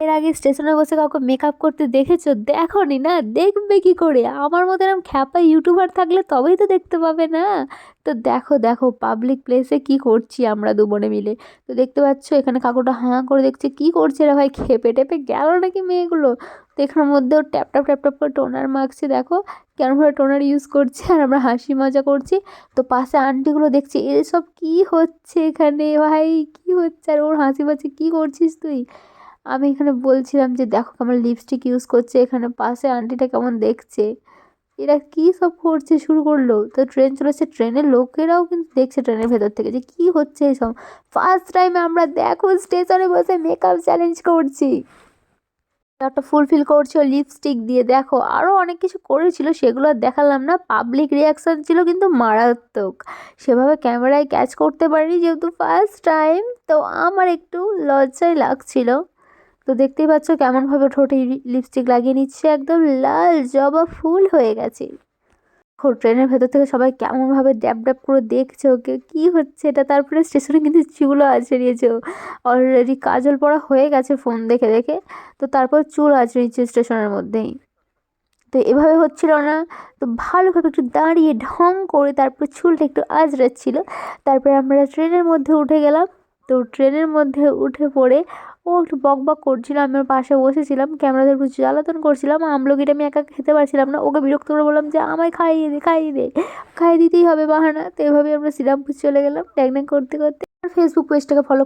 এর আগে স্টেশনে বসে কাউকে মেকআপ করতে দেখেছো? দেখোনি না, দেখবে কি করে? আমার মতো এরকম খ্যাপা ইউটিউবার থাকলে তবেই তো দেখতে পাবে না। তো দেখো দেখো পাবলিক প্লেসে কি করছি আমরা দু বোনে মিলে। তো দেখতে পাচ্ছ এখানে কাকুটা হাঁ করে দেখছে কি করছে রে ভাই, খেপে টেপে গেল নাকি মেয়েগুলো। তো এখানের মধ্যেও ট্যাপ ট্যাপ ট্যাপ ট্যাপ করে টোনার মাখছে, দেখো কেমনভাবে টোনার ইউজ করছে, আর আমরা হাসি মজা করছি। তো পাশে আন্টিগুলো দেখছে এসব কি হচ্ছে এখানে, ভাই কি হচ্ছে, আর ওর হাসি পাচ্ছে কি করছিস তুই। আমি এখানে বলছিলাম যে দেখো কেমন লিপস্টিক ইউজ করছে, এখানে পাশে আন্টিটা কেমন দেখছে, এরা কি সব করছে শুরু করলো। তো ট্রেন চলেছে, ট্রেনের লোকেরাও কিন্তু দেখছে ট্রেনের ভেতর থেকে যে কি হচ্ছে এসব। ফার্স্ট টাইম আমরা দেখো স্টেশনে বসে মেকআপ চ্যালেঞ্জ করছি, একটা ফুলফিল করছে লিপস্টিক দিয়ে। দেখো আরও অনেক কিছু করেছিল, সেগুলো আর দেখালাম না। পাবলিক রিয়াকশান ছিল কিন্তু মারাত্মক, সেভাবে ক্যামেরায় ক্যাচ করতে পারিনি যেহেতু ফার্স্ট টাইম। তো আমার একটু লজ্জাই লাগছিল। তো দেখতেই পাচ্ছ কেমনভাবে ঠোঁটে লিপস্টিক লাগিয়ে নিচ্ছে, একদম লাল জবা ফুল হয়ে গেছে। ট্রেনের ভেতর থেকে সবাই কেমনভাবে ড্যাব ড্যাব করে দেখছে ওকে, কি হচ্ছে এটা। তারপরে স্টেশনে কিন্তু চুলও আঁচড়িয়েছে ও, অলরেডি কাজল পরা হয়ে গেছে ফোন দেখে দেখে। তো তারপর চুল আঁচড়িয়েছে স্টেশনের মধ্যেই। তো এভাবে হচ্ছিল না, তো ভালোভাবে একটু দাঁড়িয়ে ঢং করে তারপর চুলটা একটু আঁচড়াচ্ছিল। তারপরে আমরা ট্রেনের মধ্যে উঠে গেলাম। তো ট্রেনের মধ্যে উঠে পড়ে ও একটু বক বক করছিল, আমি ওর পাশে বসেছিলাম, ক্যামেরা ধরে একটু জ্বালাতন করছিলাম। আমলকিটা আমি একা খেতে পারছিলাম না, ওকে বিরক্ত করে বললাম যে আমায় খাইয়ে দে খাইয়ে দে, খাইয়ে দিতেই হবে বাহানা। তো এভাবেই আমরা শ্রীরামপুর চলে গেলাম ড্যাং ড্যাং করতে করতে। ফেসবুক পেজটাকে ফলো